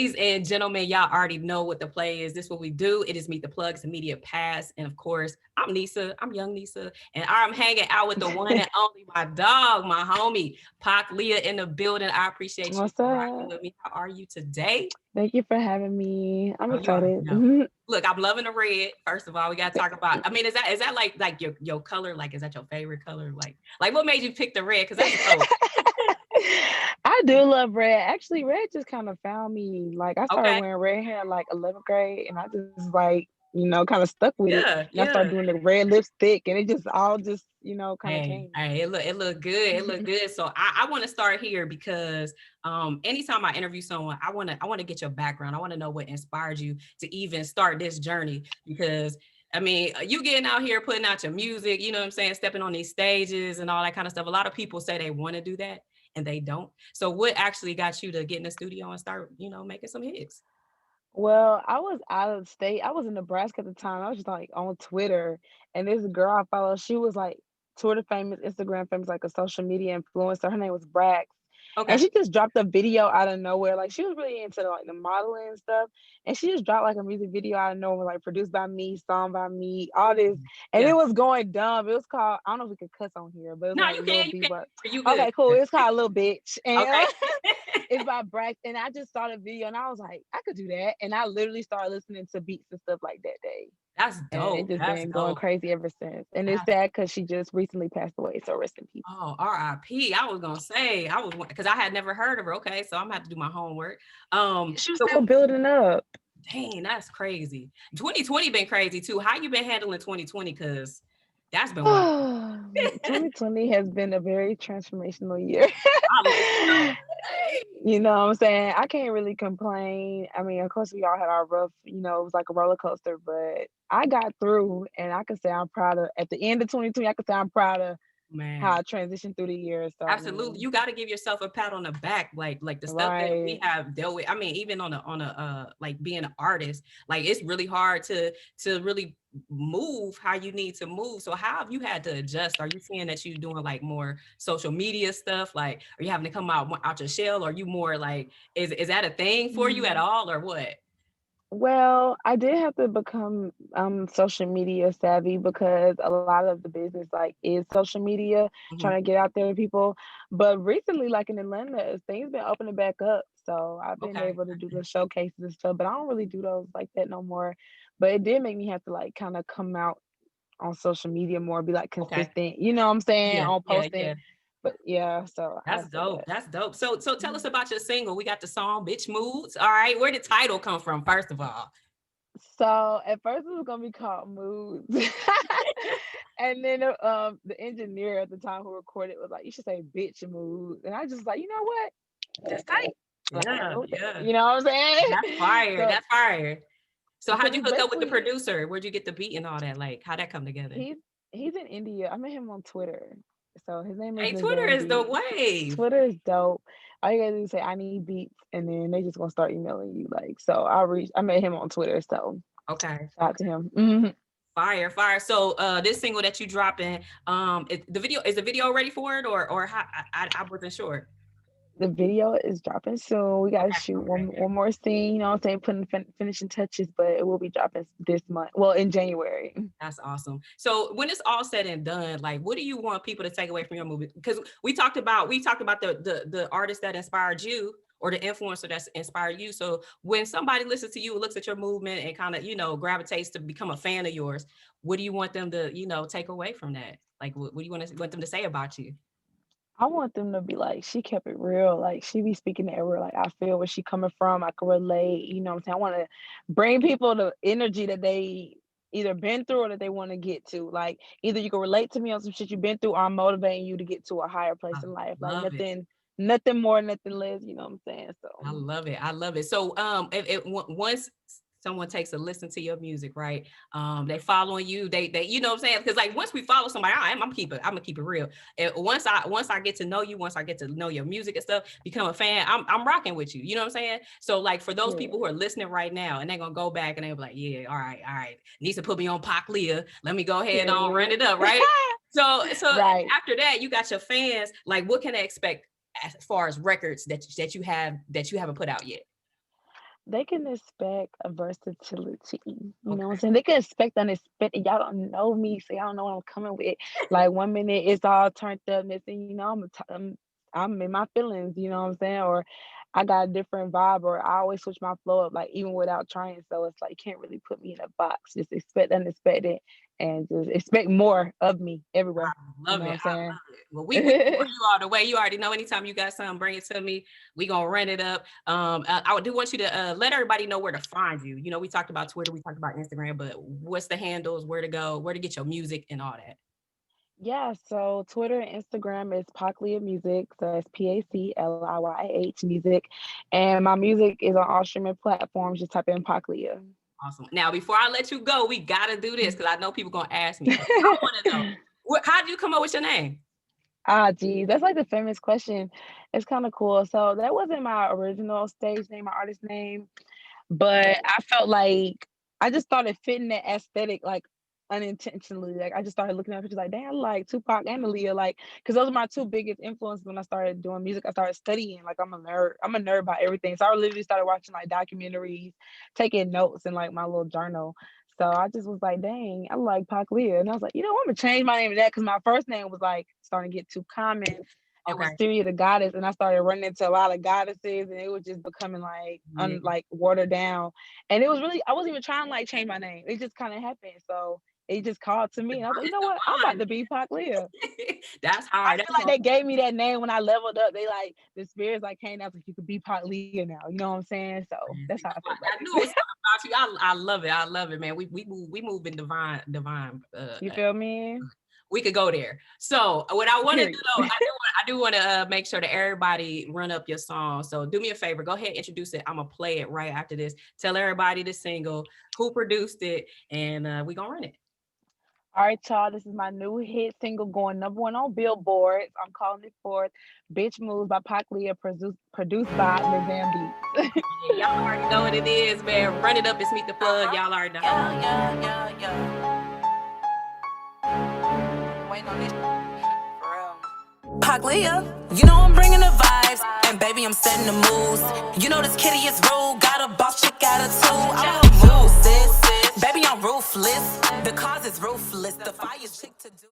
Ladies and gentlemen, y'all already know what the play is. This is what we do. It is Meet the Plugs and Media Pass. And of course, I'm Nisa. I'm young Nisa. And I'm hanging out with the one and only, my dog, my homie, Pacliyah in the building. I appreciate you What's rocking up? with me. How are you today? Thank you for having me. I'm Oh, you already excited. know. Look, I'm loving the red. First of all, we gotta talk about. I mean, is that like your color? Like, is that your favorite color? Like what made you pick the red? Because that's dope. I do love red. Actually, red just kind of found me. Like I started Okay. wearing red hair like 11th grade, and I just like kind of stuck with it. Yeah, And I started yeah. doing the red lipstick, and it just all just kind of Hey, came. hey, it look good. It look good. So I want to start here because anytime I interview someone, I want to get your background. I want to know what inspired you to even start this journey because I mean, you getting out here putting out your music, you know what I'm saying, stepping on these stages and all that kind of stuff. A lot of people say they want to do that and they don't. So what actually got you to get in the studio and start, making some hits? Well, I was out of state. I was in Nebraska at the time. I was just like on Twitter, and this girl I follow, she was like Twitter famous, Instagram famous, like a social media influencer. Her name was Brax, and Okay. she just dropped a video out of nowhere. Like she was really into like the modeling and stuff, and she just dropped like a music video out of nowhere, like produced by me, song by me, all this, and Yeah. it was going dumb. It was called, I don't know if we could cuss on here, but it was No, like you Lil can, you B. can. But You good. okay, cool. It's called Little Bitch, and Okay. it's by Brax, and I just saw the video and I was like, I could do that. And I literally started listening to beats and stuff like that day. That's And it dope. just That's been going dope. crazy ever since. And it's sad because she just recently passed away. So rest in peace. Oh, RIP. I was gonna say I was because I had never heard of her. Okay, so I'm gonna have to do my homework. She was So still building up. dang, that's crazy. 2020 been crazy too. How you been handling 2020? Because that's been wild. 2020 has been a very transformational year. Hey, You know what I'm saying? I can't really complain. I mean, of course, we all had our rough, it was like a roller coaster, but I got through and I can say I'm proud of, at the end of 2020, I can say I'm proud of how man. I transitioned through the year. So, I Absolutely. mean, You got to give yourself a pat on the back, like the stuff that we right. have dealt with. I mean, even on a like being an artist, like it's really hard to really move how you need to move. So how have you had to adjust? Are you seeing that you're doing like more social media stuff? Like, are you having to come out your shell? Or are you more like, is that a thing for you at Mm. all, or what? Well, I did have to become social media savvy because a lot of the business like is social media, trying Mhm. to get out there to people. But recently, like in Atlanta, things been opening back up. So I've been Okay. able to do the showcases and stuff, but I don't really do those like that no more. But it did make me have to like kind of come out on social media more, be like Okay. consistent, you know what I'm saying, Yeah. on Yeah. posting. Yeah. But yeah, so I That's say dope. that. That's dope. So tell us Mhm. about your single. We got the song "Bitch Moods." All right, where did the title come from? First of all. So at first it was gonna be called Moodz. And then the engineer at the time who recorded was like, you should say bitch mood. And I just like, you know what? That's tight. Like I'm gonna Yeah, go with that. yeah. You know what I'm That's saying? fire. So That's fire. So so how'd you we hook up with the basically producer? Where'd you get the beat and all that? Like, how'd that come together? he's he's in India. I met him on Twitter. So his name is Hey, Twitter is the Nizambi. wave. Twitter is dope. All you gotta do is say I need beats and then they just gonna start emailing you. Like so I met him on Twitter. So Okay. shout out to him. Mhm. Fire, fire. So this single that you dropping, is the video ready for it or how I wasn't sure. The video is dropping soon. We gotta Okay, shoot okay. one more scene, you know what I'm saying, putting finishing touches, but it will be dropping this month. Well, in January. That's awesome. So when it's all said and done, like what do you want people to take away from your movie? Because we talked about the artist that inspired you or the influencer that's inspired you. So when somebody listens to you, looks at your movement and kind of, gravitates to become a fan of yours, what do you want them to, take away from that? Like what do you want them to say about you? I want them to be like, she kept it real. Like she be speaking that real. Like I feel where she coming from. I can relate. You know what I'm saying? I want to bring people the energy that they either been through or that they want to get to. Like either you can relate to me on some shit you've been through, or I'm motivating you to get to a higher I place in life. Like love it. nothing more, nothing less. You know what I'm saying? I So love it. I love it. So, once someone takes a listen to your music, right? They following you. They, you know what I'm saying? Because like once we follow somebody, I'm gonna keep it real. And once I get to know you, once I get to know your music and stuff, become a fan. I'm rocking with you. You know what I'm saying? So like for those people yeah. who are listening right now, and they're gonna go back and they're like, yeah, all right. Needs to put me on Pacliyah. Let me go ahead and run Period. it up, right? So Right. after that, you got your fans. Like, what can they expect as far as records that you haven't put out yet? They can expect a versatility, you know what I'm Okay. saying? They can expect unexpected. Y'all don't know me, so y'all don't know what I'm coming with. Like 1 minute it's all turned up, next thing you know, I'm in my feelings, you know what I'm saying? Or I got a different vibe, or I always switch my flow up, like even without trying. So it's like you can't really put me in a box. Just expect unexpected and just expect more of me everywhere. You Love know what it. I'm I saying? love it. Well, we gonna run you all the way. You already know anytime you got something, bring it to me. We gonna run it up. I do want you to let everybody know where to find you. You know, we talked about Twitter, we talked about Instagram, but what's the handles, where to go, where to get your music and all that. Yeah, so Twitter and Instagram is Pacliyah Music, so it's Pacliyah Music, and my music is on all streaming platforms. Just type in Pacliyah. Awesome. Now, before I let you go, we gotta do this because I know people gonna ask me. I want to know how did you come up with your name? Ah, geez, that's like the famous question. It's kind of cool. So that wasn't my original stage name, my artist name. But I felt like I just started fitting that aesthetic like unintentionally. Like I just started looking at pictures like, damn, I like Tupac and Aaliyah, like, because those are my two biggest influences when I started doing music. I started studying. Like I'm a nerd. I'm a nerd about everything. So I literally started watching like documentaries, taking notes in like my little journal. So I just was like, dang, I like Pac Leah. And I was like, I'm gonna change my name to that because my first name was like starting to get too common. It was Okay. Syria the goddess, and I started running into a lot of goddesses, and it was just becoming like Yeah. like watered down. And it was really I wasn't even trying to like change my name. It just kind of happened. So it just called to me, and I was like, you It's know what? I'm about divine. to be Pac Leah. That's I hard. feel That's like hard. they gave me that name when I leveled up. They like the spirits like came out like you could be Pacliyah now. You know what I'm saying? So that's how I feel about I knew it was it. something about you. I love it. I love it, man. We move in divine. You feel me? We could go there. So what I want to do Period. though, I do want to make sure that everybody run up your song. So do me a favor, go ahead, introduce it. I'm gonna play it right after this. Tell everybody the single, who produced it, and we gonna run it. All right, y'all. This is my new hit single going #1 on Billboard. I'm calling it forth. Bitch Moodz by Pacliyah, produced by Mizam Beats. Yeah, y'all already know what it is, man. Run it up. It's Meet the Plug. Y'all already know. Waiting on this for real. Pacliyah, you know I'm bringing the vibes, and baby I'm setting the moves. You know this kitty is rude, got a boss chick attitude. I'm a move, sis. Baby I'm ruthless, the cause is ruthless. The fire's chick to do.